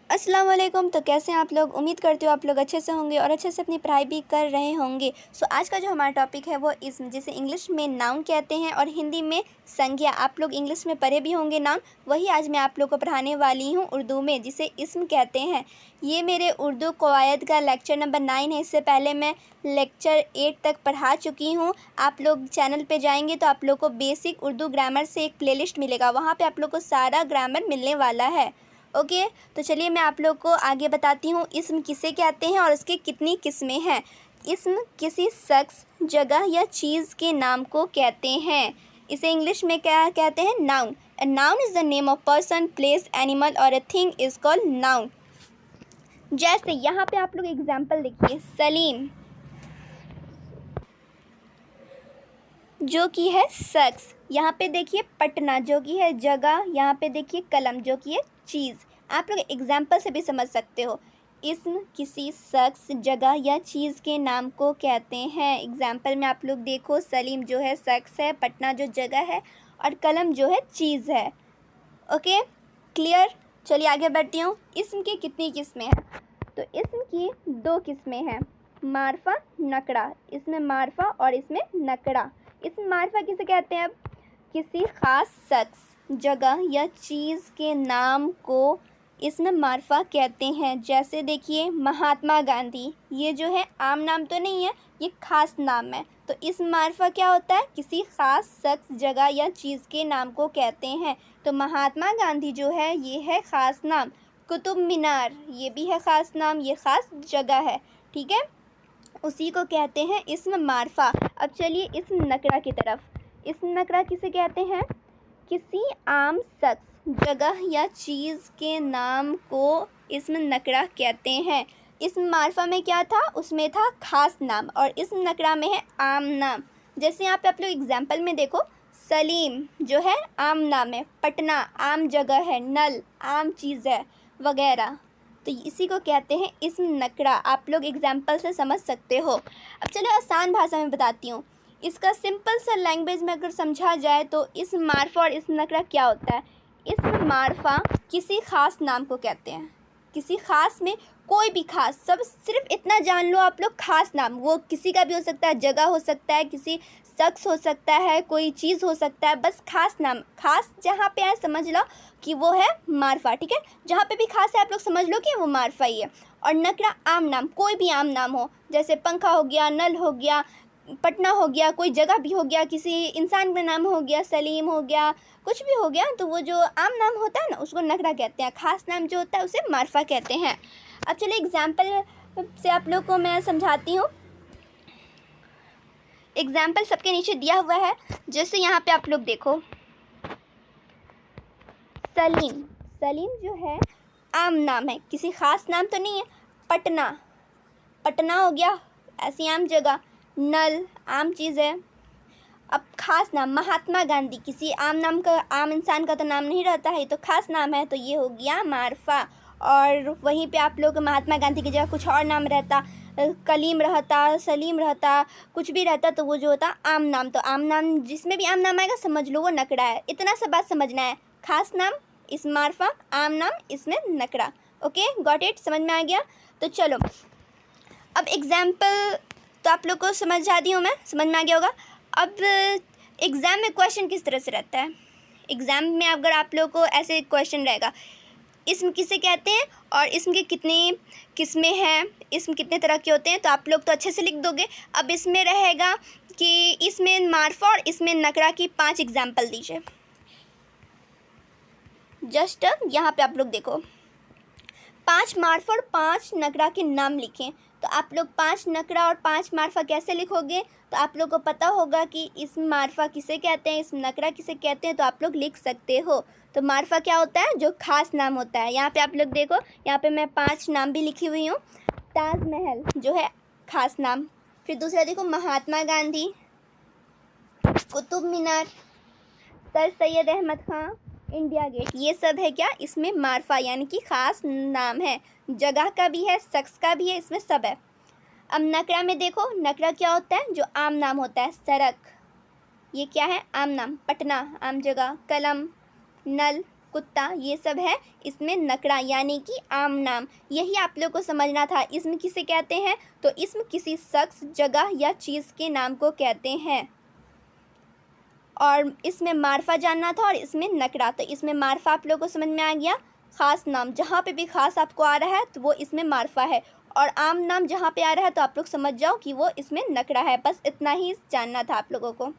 अस्सलाम वालेकुम। तो कैसे हैं आप लोग? उम्मीद करती हूँ आप लोग अच्छे से होंगे और अच्छे से अपनी पढ़ाई भी कर रहे होंगे। आज का जो हमारा टॉपिक है वो इस्म, जिसे इंग्लिश में नाउन कहते हैं और हिंदी में संज्ञा। आप लोग इंग्लिश में पढ़े भी होंगे नाउन, वही आज मैं आप लोग को पढ़ाने वाली हूँ उर्दू में, जिसे इस्म कहते हैं। ये मेरे उर्दू कवायद का लेक्चर नंबर 9 है। इससे पहले मैं लेक्चर 8 तक पढ़ा चुकी हूँ। आप लोग चैनल पे जाएंगे तो आप लोग को बेसिक उर्दू ग्रामर से एक प्लेलिस्ट मिलेगा, वहाँ पे आप लोग को सारा ग्रामर मिलने वाला है। ओके, तो चलिए मैं आप लोग को आगे बताती हूँ इस्म किसे कहते हैं और उसकी कितनी किस्में हैं। इस्म किसी शख्स, जगह या चीज़ के नाम को कहते हैं। इसे इंग्लिश में क्या कहते हैं? Noun. A noun is the name of person, place, animal और a thing is called noun. जैसे यहाँ पे आप लोग एग्जाम्पल देखिए, सलीम जो कि है शख्स, यहाँ पे देखिए पटना जो कि है जगह, यहाँ पे देखिए कलम जो कि है चीज़। आप लोग एग्जाम्पल से भी समझ सकते हो। इस्म किसी शख्स, जगह या चीज़ के नाम को कहते हैं। एग्जाम्पल में आप लोग देखो, सलीम जो है शख्स है, पटना जो जगह है और कलम जो है चीज़ है। Okay, clear? चलिए आगे बढ़ती हूँ। इस्म की कितनी किस्में हैं? तो इस्म की 2 किस्में हैं, मारफा, नकड़ा। इसमें मारफा और इसमें नकड़ा। इसमें मारफा किसे कहते हैं? अब किसी ख़ास शख्स, जगह या चीज़ के नाम को इसमें मारफा कहते हैं। जैसे देखिए महात्मा गांधी, ये जो है आम नाम तो नहीं है, ये ख़ास नाम है। तो इस मारफा क्या होता है? किसी ख़ास शख्स, जगह या चीज़ के नाम को कहते हैं। तो महात्मा गांधी जो है ये है ख़ास नाम। कुतुब मीनार ये भी है ख़ास नाम, ये ख़ास जगह है। ठीक है, उसी को कहते हैं इस्म मारफा। अब चलिए इस्म नकरा की तरफ। इस्म नकरा किसे कहते हैं? किसी आम शख्स, जगह या चीज़ के नाम को इस्म नकरा कहते हैं। इस्म मारफा में क्या था? उसमें था ख़ास नाम और इस्म नकरा में है आम नाम। जैसे यहाँ पे आप लोग एग्जाम्पल में देखो, सलीम जो है आम नाम है, पटना आम जगह है, नल आम चीज़ है वगैरह। तो इसी को कहते हैं इस्म नकरा। आप लोग एग्जाम्पल से समझ सकते हो। अब चलो आसान भाषा में बताती हूँ। इसका सिंपल सा लैंग्वेज में अगर समझा जाए तो इस्म मारफा और इस्म नकरा क्या होता है? इस्म मारफा किसी ख़ास नाम को कहते हैं। किसी ख़ास में कोई भी ख़ास, सब सिर्फ इतना जान लो आप लोग, ख़ास नाम वो किसी का भी हो सकता है, जगह हो सकता है, किसी शख्स हो सकता है, कोई चीज़ हो सकता है, बस ख़ास नाम। ख़ास जहाँ पे है समझ लो कि वो है मारफा। ठीक है, जहाँ पे भी ख़ास है आप लोग समझ लो कि वो मारफा ही है। और नकरा आम नाम, कोई भी आम नाम हो, जैसे पंखा हो गया, नल हो गया, पटना हो गया, कोई जगह भी हो गया, किसी इंसान का नाम हो गया, सलीम हो गया, कुछ भी हो गया, तो वो जो आम नाम होता है ना उसको नकरा कहते हैं। ख़ास नाम जो होता है उसे मारफा कहते हैं। अब चलिए एग्जाम्पल से आप लोग को मैं समझाती हूँ। एग्जाम्पल सबके नीचे दिया हुआ है। जैसे यहाँ पे आप लोग देखो, सलीम, सलीम जो है आम नाम है, किसी ख़ास नाम तो नहीं है। पटना, पटना हो गया ऐसी आम जगह। नल आम चीज़ है। अब ख़ास नाम महात्मा गांधी, किसी आम नाम का, आम इंसान का तो नाम नहीं रहता है, ये तो ख़ास नाम है, तो ये हो गया मारफा। और वहीं पे आप लोग महात्मा गांधी की जगह कुछ और नाम रहता, कलीम रहता, सलीम रहता, कुछ भी रहता, तो वो जो होता आम नाम। तो आम नाम, जिसमें भी आम नाम आएगा समझ लो वो नकड़ा है। इतना सा बात समझना है। ख़ास नाम इस्म मारफा, आम नाम इसमें नकड़ा। Okay, got it? समझ में आ गया? तो चलो अब एग्जाम्पल तो आप लोग को समझा दी हूँ मैं, समझ में आ गया होगा। अब एग्ज़ाम में क्वेश्चन किस तरह से रहता है? एग्ज़ाम में अगर आप लोग को ऐसे क्वेश्चन रहेगा, इस्म किसे कहते हैं और इस्म की कितनी किस्में हैं, इस्म कितने तरह के होते हैं, तो आप लोग तो अच्छे से लिख दोगे। अब इसमें रहेगा कि इसमें मारफा और इसमें नकरा की 5 एग्जाम्पल दीजिए। जस्ट यहाँ पे आप लोग देखो, 5 मारफा और 5 नकरा के नाम लिखें। तो आप लोग 5 नकरा और 5 मारफा कैसे लिखोगे? तो आप लोग को पता होगा कि इस्म मारफा किसे कहते हैं, इस्म नकरा किसे कहते हैं, तो आप लोग लिख सकते हो। तो मारफा क्या होता है? जो ख़ास नाम होता है। यहाँ पे आप लोग देखो, यहाँ पे मैं 5 नाम भी लिखी हुई हूँ। ताजमहल जो है ख़ास नाम। फिर दूसरा देखो, Mahatma Gandhi, Qutub Minar, sir Syed Ahmad Khan, India gate, ये सब है क्या? इसमें मारफा यानी कि ख़ास नाम है। जगह का भी है, शख्स का भी है, इसमें सब है। अब नकरा में देखो, नकरा क्या होता है? जो आम नाम होता है। सड़क, ये क्या है? आम नाम। पटना आम जगह। कलम, नल, कुत्ता, ये सब है इसमें नकरा यानी कि आम नाम। यही आप लोग को समझना था। इस्म किसे कहते हैं? तो इस्म किसी शख्स, जगह या चीज़ के नाम को कहते हैं। और इसमें मार्फा जानना था और इसमें नकरा। तो इसमें मार्फा आप लोग को समझ में आ गया। ख़ास नाम, जहाँ पे भी ख़ास आपको आ रहा है तो वो इसमें मार्फा है, और आम नाम जहाँ पे आ रहा है तो आप लोग समझ जाओ कि वो इसमें नकरा है। बस इतना ही जानना था आप लोगों को।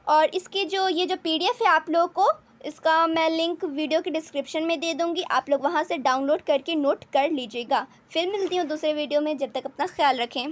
और इसकी ये जो PDF है आप लोगों को, इसका मैं लिंक वीडियो के डिस्क्रिप्शन में दे दूँगी, आप लोग वहाँ से डाउनलोड करके नोट कर लीजिएगा। फिर मिलती हूँ दूसरे वीडियो में, जब तक अपना ख्याल रखें।